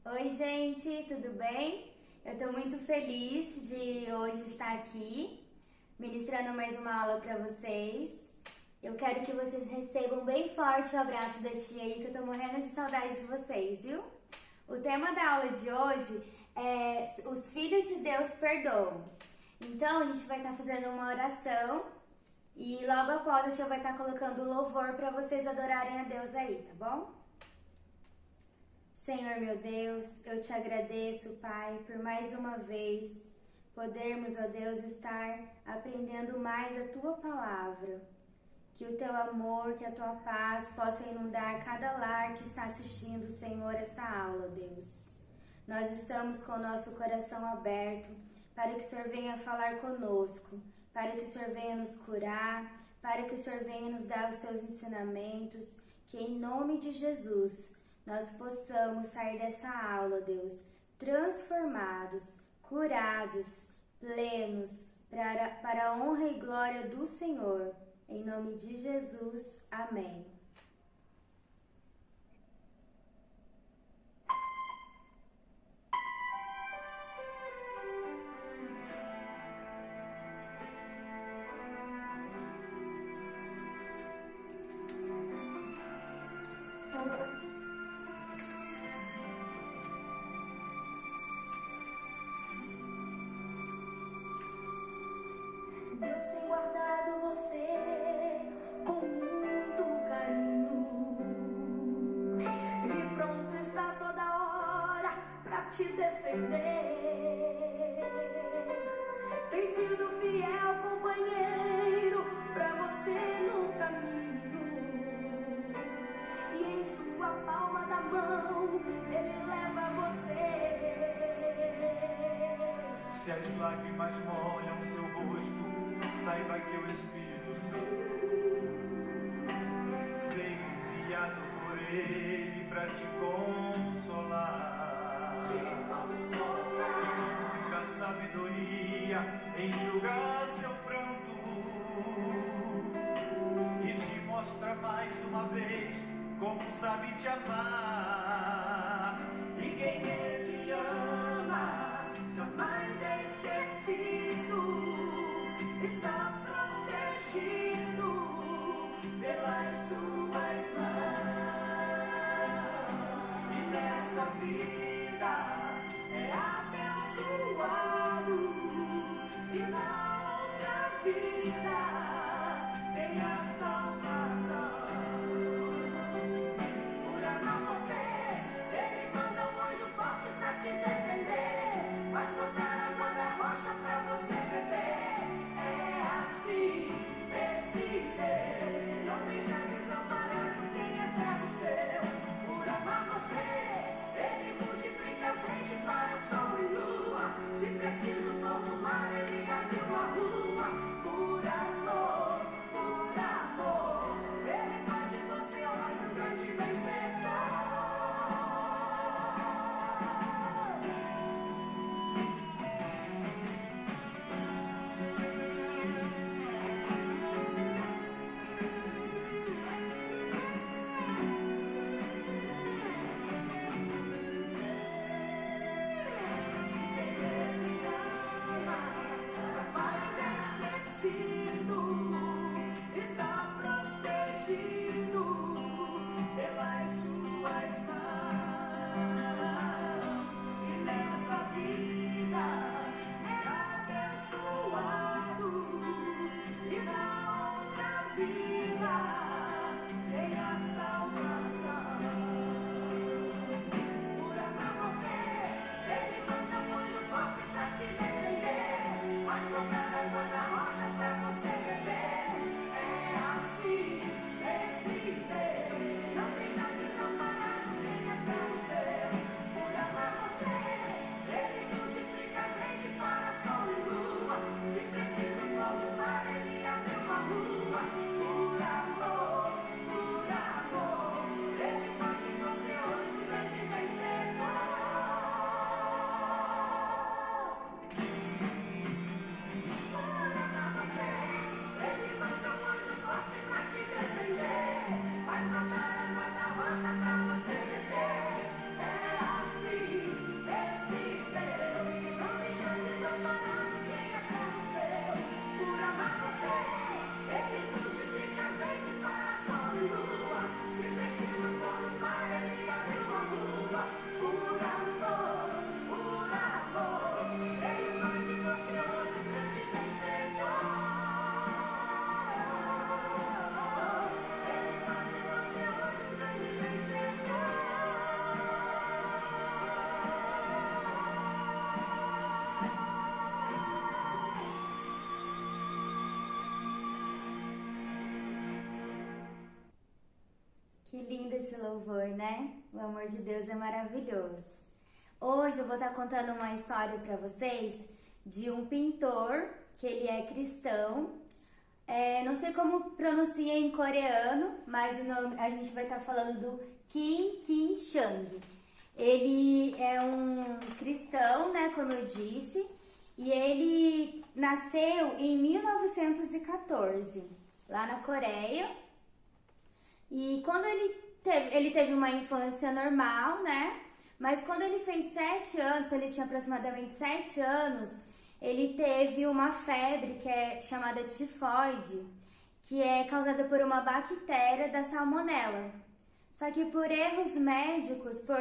Oi, gente, tudo bem? Eu tô muito feliz de hoje estar aqui ministrando mais uma aula para vocês. Eu quero que vocês recebam bem forte o abraço da tia aí, que eu tô morrendo de saudade de vocês, viu? O tema da aula de hoje é Os Filhos de Deus Perdoam. Então, a gente vai estar fazendo uma oração e logo após a tia vai estar colocando louvor para vocês adorarem a Deus aí, tá bom? Senhor meu Deus, eu te agradeço, Pai, por mais uma vez podermos, ó Deus, estar aprendendo mais a Tua Palavra. Que o Teu amor, que a Tua paz possa inundar cada lar que está assistindo, Senhor, esta aula, Deus. Nós estamos com o nosso coração aberto para que o Senhor venha falar conosco, para que o Senhor venha nos curar, para que o Senhor venha nos dar os Teus ensinamentos, que em nome de Jesus nós possamos sair dessa aula, Deus, transformados, curados, plenos, para a honra e glória do Senhor. Em nome de Jesus, amém. Deus tem guardado você com muito carinho e pronto está toda hora pra te defender. Tem sido fiel companheiro pra você no caminho e em sua palma da mão ele leva você. Se as lágrimas molham seu rosto, saiba que o Espírito Santo veio enviado por Ele para te consolar. E com muita sabedoria enxugar seu pranto e te mostra mais uma vez como sabe te amar. E quem Ele ama jamais é esquecido, está protegido pelas suas mãos. E nessa vida é abençoado, e na outra vida tem a salvação. Por amar você, ele manda um anjo forte pra te defender, faz brotar água da rocha pra você beber. É assim, esse Deus não deixa desamparado quem é servo seu. Por amar você, ele multiplica azeite para sol e lua. Se preciso for no mar, ele abriu a rua. Por amor, ele esse louvor, né? O amor de Deus é maravilhoso. Hoje eu vou estar contando uma história para vocês de um pintor, que ele é cristão. Não sei como pronuncia em coreano, mas o nome, a gente vai estar falando do Kim Chang. Ele é um cristão, né, como eu disse, e ele nasceu em 1914, lá na Coreia. E quando ele teve uma infância normal, né? Mas quando ele fez 7 anos, quando ele tinha aproximadamente 7 anos, ele teve uma febre que é chamada tifoide, que é causada por uma bactéria da salmonela. Só que por erros médicos, por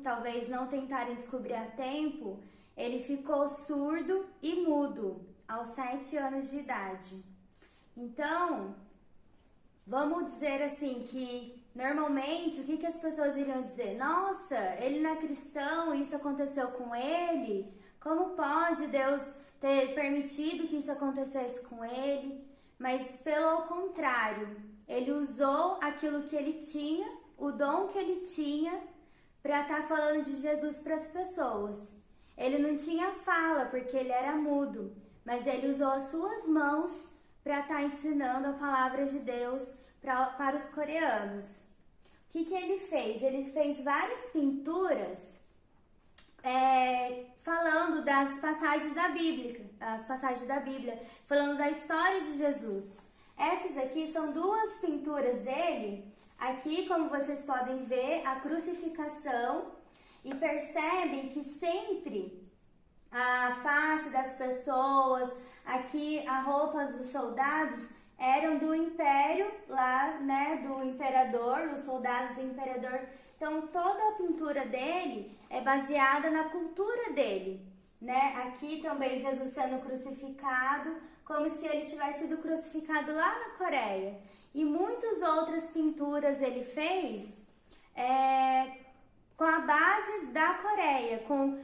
talvez não tentarem descobrir a tempo, ele ficou surdo e mudo aos 7 anos de idade. Então, vamos dizer assim que normalmente o que as pessoas iriam dizer? Nossa, ele não é cristão, isso aconteceu com ele? Como pode Deus ter permitido que isso acontecesse com ele? Mas pelo contrário, ele usou aquilo que ele tinha, o dom que ele tinha, para estar falando de Jesus para as pessoas. Ele não tinha fala porque ele era mudo, mas ele usou as suas mãos para estar ensinando a palavra de Deus para os coreanos. O que ele fez? Ele fez várias pinturas falando das passagens da Bíblia, falando da história de Jesus. Essas aqui são 2 pinturas dele. Aqui, como vocês podem ver, a crucificação, e percebem que sempre a face das pessoas, aqui a roupa dos soldados eram do império lá, né, do imperador, os soldados do imperador. Então toda a pintura dele é baseada na cultura dele, né? Aqui também Jesus sendo crucificado, como se ele tivesse sido crucificado lá na Coreia. E muitas outras pinturas ele fez com a base da Coreia, com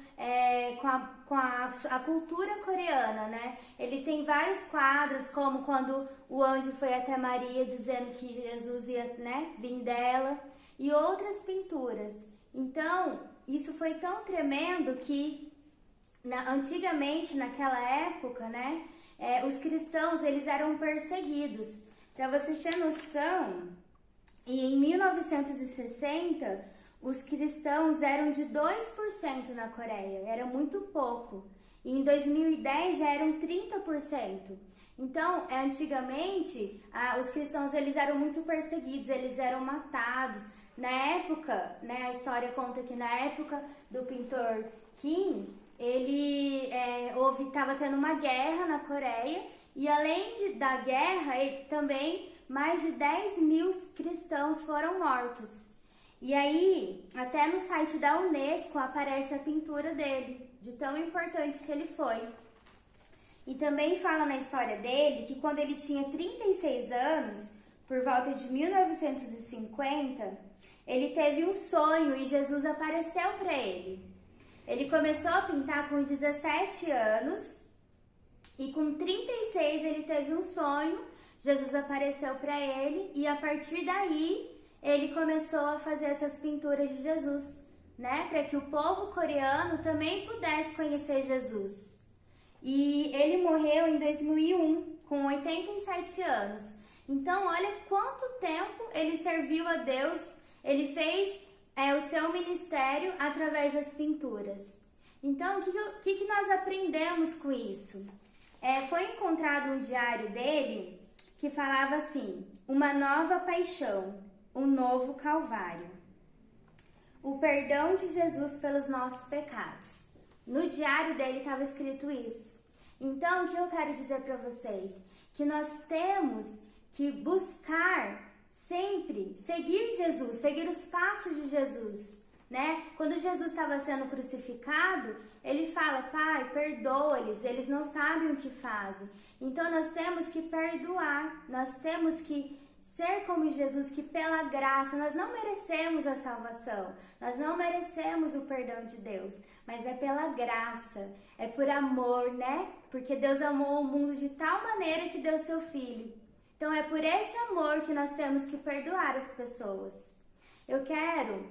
a cultura coreana, né? Ele tem vários quadros, como quando o anjo foi até Maria dizendo que Jesus ia, né, vir dela, e outras pinturas. Então, isso foi tão tremendo que antigamente, naquela época, né, os cristãos eles eram perseguidos. Para vocês terem noção, em 1960 os cristãos eram de 2% na Coreia, era muito pouco. E em 2010 já eram 30%. Então, antigamente, os cristãos eles eram muito perseguidos, eles eram matados. Na época, né, a história conta que na época do pintor Kim, ele estava tendo uma guerra na Coreia, e além da guerra, também mais de 10 mil cristãos foram mortos. E aí, até no site da Unesco aparece a pintura dele, de tão importante que ele foi. E também fala na história dele que quando ele tinha 36 anos, por volta de 1950, ele teve um sonho e Jesus apareceu para ele. Ele começou a pintar com 17 anos e com 36 ele teve um sonho, Jesus apareceu para ele e a partir daí ele começou a fazer essas pinturas de Jesus, né? Para que o povo coreano também pudesse conhecer Jesus. E ele morreu em 2001, com 87 anos. Então, olha quanto tempo ele serviu a Deus, ele fez o seu ministério através das pinturas. Então, o que nós aprendemos com isso? Foi encontrado um diário dele que falava assim: uma nova paixão, um novo calvário. O perdão de Jesus pelos nossos pecados. No diário dele estava escrito isso. Então, o que eu quero dizer para vocês? Que nós temos que buscar sempre seguir Jesus, seguir os passos de Jesus, né? Quando Jesus estava sendo crucificado, ele fala: Pai, perdoa-lhes, eles não sabem o que fazem. Então, nós temos que perdoar, nós temos que ser como Jesus, que pela graça, nós não merecemos a salvação, nós não merecemos o perdão de Deus, mas é pela graça, é por amor, né? Porque Deus amou o mundo de tal maneira que deu seu Filho. Então é por esse amor que nós temos que perdoar as pessoas. Eu quero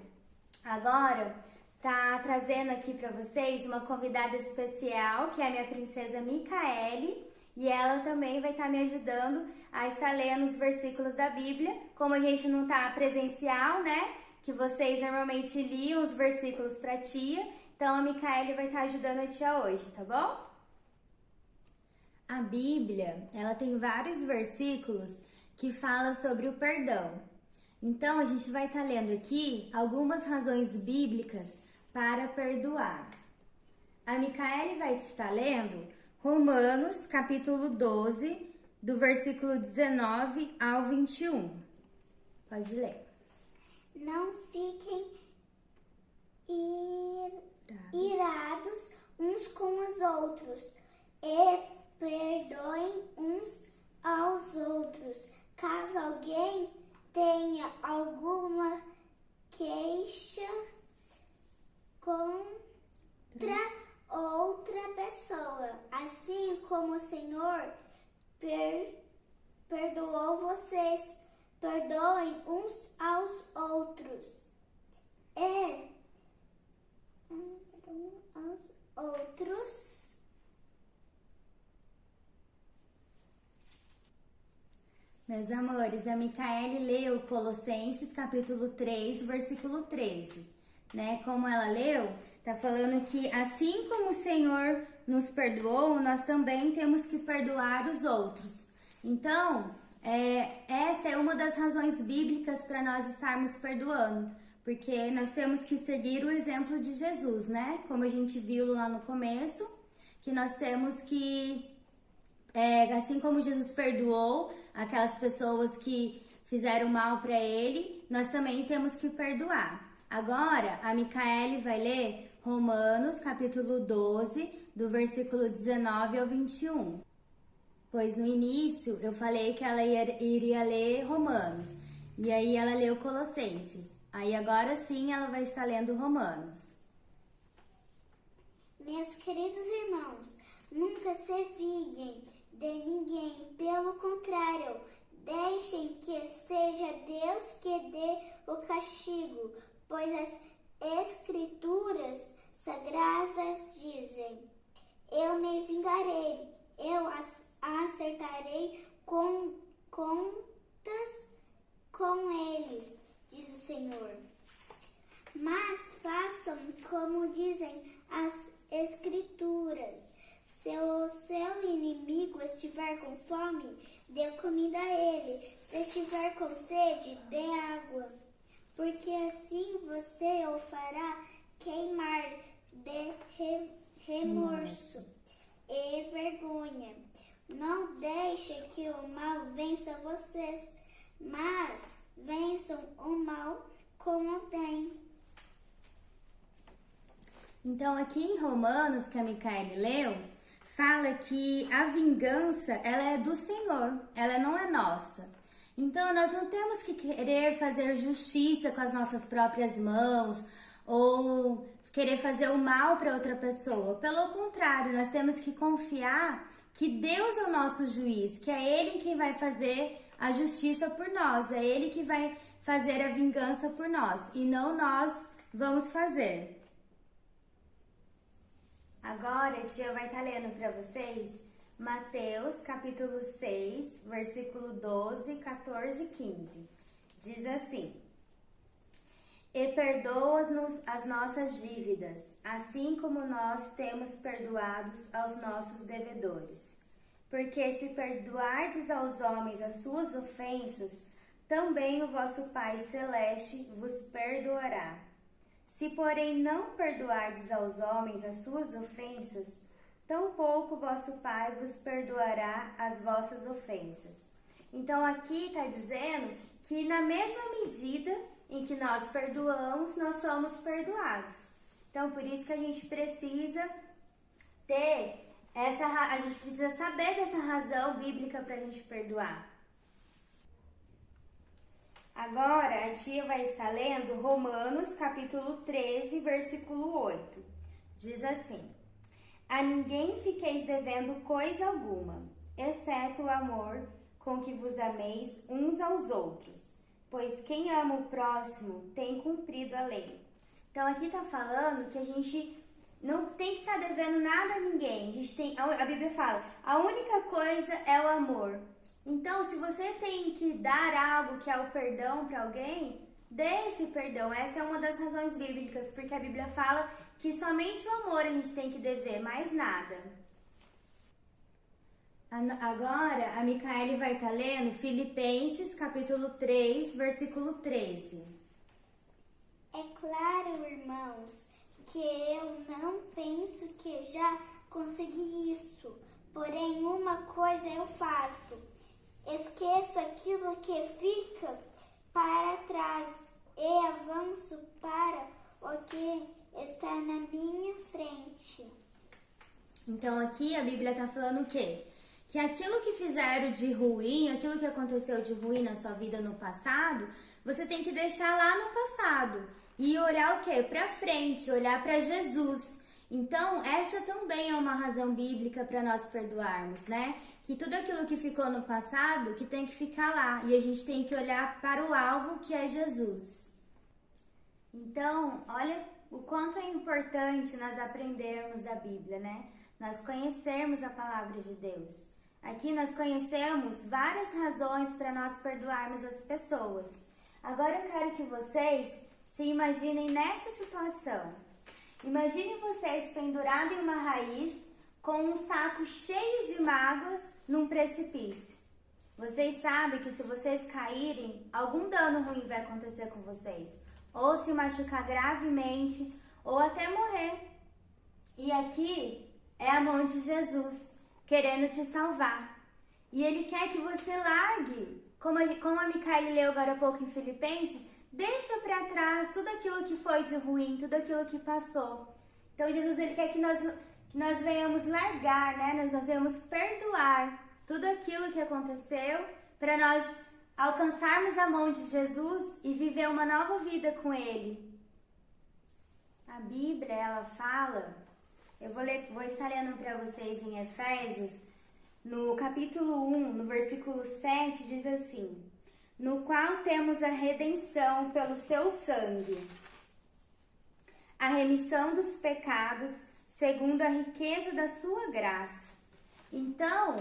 agora tá trazendo aqui para vocês uma convidada especial, que é a minha princesa Micaele, e ela também vai estar me ajudando a estar lendo os versículos da Bíblia. Como a gente não tá presencial, né, que vocês normalmente liam os versículos para a tia, então a Micaele vai estar ajudando a tia hoje, tá bom? A Bíblia, ela tem vários versículos que falam sobre o perdão. Então, a gente vai estar lendo aqui algumas razões bíblicas para perdoar. A Micaele vai estar lendo Romanos, capítulo 12, do versículo 19 ao 21. Pode ler. Não fiquem irados uns com os outros e perdoem uns aos outros. Caso alguém tenha alguma queixa contra outra pessoa, assim como o Senhor perdoou vocês, perdoem uns aos outros. Meus amores, a Micaele leu Colossenses capítulo 3, versículo 13, né? Como ela leu, tá falando que assim como o Senhor nos perdoou, nós também temos que perdoar os outros. Então, essa é uma das razões bíblicas para nós estarmos perdoando, porque nós temos que seguir o exemplo de Jesus, né? Como a gente viu lá no começo, que nós temos que assim como Jesus perdoou aquelas pessoas que fizeram mal para ele, nós também temos que perdoar. Agora, a Micaele vai ler Romanos, capítulo 12, do versículo 19 ao 21. Pois no início eu falei que ela iria ler Romanos, e aí ela leu Colossenses. Aí agora sim ela vai estar lendo Romanos. Meus queridos irmãos, nunca se viguem de ninguém, pelo contrário, deixem que seja Deus que dê o castigo, pois as Escrituras Sagradas dizem: eu me vingarei, eu acertarei contas com eles, diz o Senhor. Mas façam como dizem as Escrituras. Se o seu inimigo estiver com fome, dê comida a ele. Se estiver com sede, dê água. Porque assim você o fará queimar de remorso e vergonha. Não deixe que o mal vença vocês, mas vençam o mal com o bem. Então, aqui em Romanos, que a Micaele leu, fala que a vingança, ela é do Senhor, ela não é nossa. Então, nós não temos que querer fazer justiça com as nossas próprias mãos ou querer fazer o mal para outra pessoa. Pelo contrário, nós temos que confiar que Deus é o nosso juiz, que é Ele quem vai fazer a justiça por nós, é Ele que vai fazer a vingança por nós e não nós vamos fazer. Agora a tia vai estar lendo para vocês Mateus capítulo 6, versículo 12, 14 e 15. Diz assim: e perdoa-nos as nossas dívidas, assim como nós temos perdoados aos nossos devedores. Porque se perdoardes aos homens as suas ofensas, também o vosso Pai Celeste vos perdoará. Se, porém, não perdoardes aos homens as suas ofensas, tampouco vosso Pai vos perdoará as vossas ofensas. Então, aqui está dizendo que na mesma medida em que nós perdoamos, nós somos perdoados. Então, por isso que a gente precisa a gente precisa saber dessa razão bíblica para a gente perdoar. Agora, a tia vai estar lendo Romanos, capítulo 13, versículo 8. Diz assim: a ninguém fiqueis devendo coisa alguma, exceto o amor com que vos ameis uns aos outros. pois quem ama o próximo tem cumprido a lei. Então aqui está falando que a gente não tem que estar devendo nada a ninguém. A Bíblia fala, a única coisa é o amor. Então, se você tem que dar algo que é o perdão para alguém, dê esse perdão. Essa é uma das razões bíblicas, porque a Bíblia fala que somente o amor a gente tem que dever, mais nada. Agora, a Micaele vai estar lendo Filipenses, capítulo 3, versículo 13. É claro, irmãos, que eu não penso que já consegui isso. Porém, uma coisa eu faço. Esqueço aquilo que fica para trás e avanço para o que está na minha frente. Então aqui a Bíblia está falando o quê? Que aquilo que fizeram de ruim, aquilo que aconteceu de ruim na sua vida no passado, você tem que deixar lá no passado e olhar o quê? Para frente, olhar para Jesus. Então, essa também é uma razão bíblica para nós perdoarmos, né? Que tudo aquilo que ficou no passado, que tem que ficar lá. E a gente tem que olhar para o alvo, que é Jesus. Então, olha o quanto é importante nós aprendermos da Bíblia, né? Nós conhecermos a palavra de Deus. Aqui nós conhecemos várias razões para nós perdoarmos as pessoas. Agora eu quero que vocês se imaginem nessa situação. Imagine vocês pendurados em uma raiz com um saco cheio de mágoas num precipício. Vocês sabem que se vocês caírem, algum dano ruim vai acontecer com vocês. Ou se machucar gravemente, ou até morrer. E aqui é a mão de Jesus querendo te salvar. E Ele quer que você largue, como a Micaele leu agora há pouco em Filipenses, deixa para trás tudo aquilo que foi de ruim, tudo aquilo que passou. Então Jesus, Ele quer que nós venhamos largar, né? Nós venhamos perdoar tudo aquilo que aconteceu para nós alcançarmos a mão de Jesus e viver uma nova vida com Ele. A Bíblia, ela fala, vou estar lendo para vocês em Efésios, no capítulo 1, no versículo 7, diz assim: no qual temos a redenção pelo seu sangue, a remissão dos pecados, segundo a riqueza da sua graça. Então,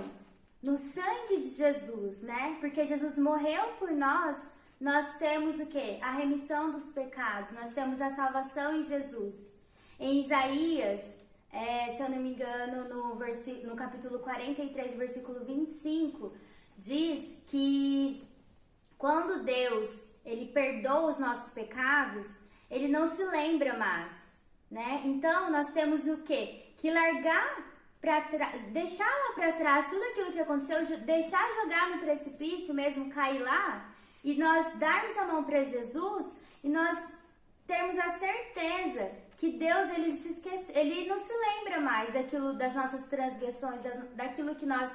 no sangue de Jesus, né? Porque Jesus morreu por nós, nós temos o quê? A remissão dos pecados, nós temos a salvação em Jesus. Em Isaías, se eu não me engano, no capítulo 43, versículo 25, diz que quando Deus, Ele perdoa os nossos pecados, Ele não se lembra mais, né? Então, nós temos o quê? Que largar para trás, deixar lá para trás tudo aquilo que aconteceu, deixar jogar no precipício mesmo, cair lá, e nós darmos a mão para Jesus, e nós termos a certeza que Deus, Ele não se lembra mais daquilo, das nossas transgressões, daquilo que nós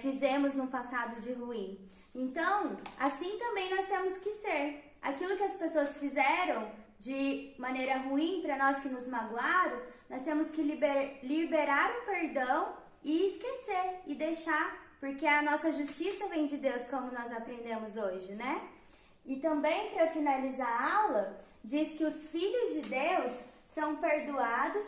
fizemos no passado de ruim. Então, assim também nós temos que ser. Aquilo que as pessoas fizeram de maneira ruim para nós que nos magoaram, nós temos que liberar o perdão e esquecer e deixar, porque a nossa justiça vem de Deus, como nós aprendemos hoje, né? E também, para finalizar a aula, diz que os filhos de Deus são perdoados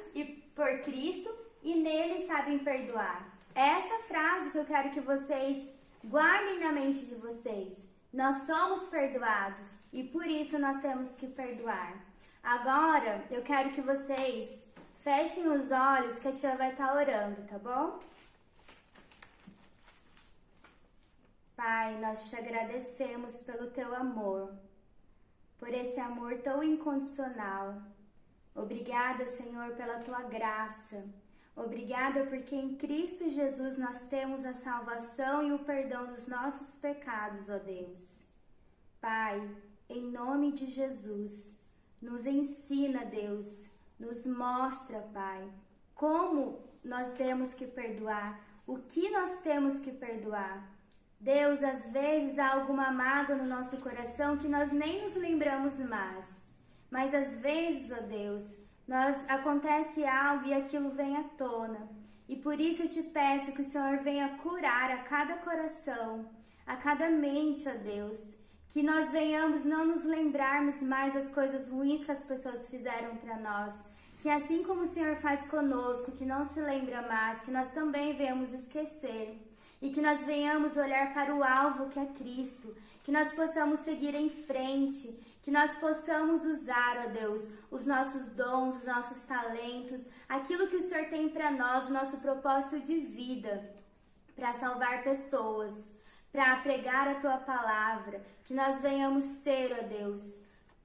por Cristo e nele sabem perdoar. É essa frase que eu quero que vocês guardem na mente de vocês. Nós somos perdoados e por isso nós temos que perdoar. Agora, eu quero que vocês fechem os olhos que a tia vai estar orando, tá bom? Pai, nós te agradecemos pelo teu amor, por esse amor tão incondicional. Obrigada, Senhor, pela tua graça. Obrigada porque em Cristo Jesus nós temos a salvação e o perdão dos nossos pecados, ó Deus. Pai, em nome de Jesus, nos ensina, Deus, nos mostra, Pai, como nós temos que perdoar, o que nós temos que perdoar. Deus, às vezes há alguma mágoa no nosso coração que nós nem nos lembramos mais. Mas às vezes, ó Deus, acontece algo e aquilo vem à tona. E por isso eu te peço que o Senhor venha curar a cada coração, a cada mente, ó Deus, Que nós venhamos não nos lembrarmos mais das coisas ruins que as pessoas fizeram para nós. Que assim como o Senhor faz conosco, que não se lembra mais, que nós também venhamos esquecer. E que nós venhamos olhar para o alvo que é Cristo. Que nós possamos seguir em frente. Que nós possamos usar, ó Deus, os nossos dons, os nossos talentos, aquilo que o Senhor tem para nós, o nosso propósito de vida, para salvar pessoas, para pregar a Tua palavra, que nós venhamos ser, ó Deus,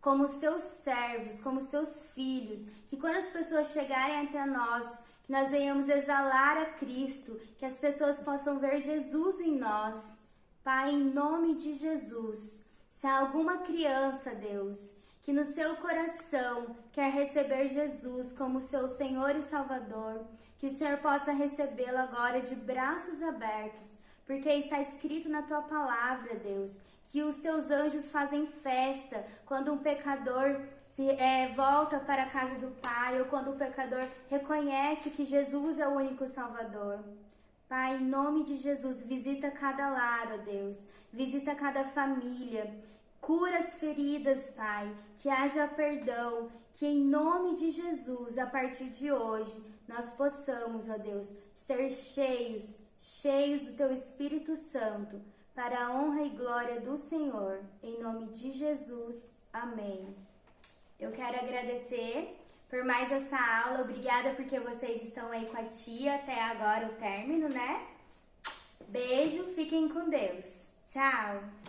como os Teus servos, como os Teus filhos, que quando as pessoas chegarem até nós, que nós venhamos exalar a Cristo, que as pessoas possam ver Jesus em nós. Pai, em nome de Jesus, se há alguma criança, Deus, que no seu coração quer receber Jesus como seu Senhor e Salvador, que o Senhor possa recebê-lo agora de braços abertos, porque está escrito na Tua palavra, Deus, que os Teus anjos fazem festa quando um pecador volta para a casa do Pai, ou quando o pecador reconhece que Jesus é o único Salvador. Pai, em nome de Jesus, visita cada lar, ó Deus, visita cada família, cura as feridas, Pai, que haja perdão, que em nome de Jesus, a partir de hoje, nós possamos, ó Deus, ser cheios do Teu Espírito Santo, para a honra e glória do Senhor, em nome de Jesus, amém. Eu quero agradecer por mais essa aula, obrigada porque vocês estão aí com a tia até agora o término, né? Beijo, fiquem com Deus. Tchau!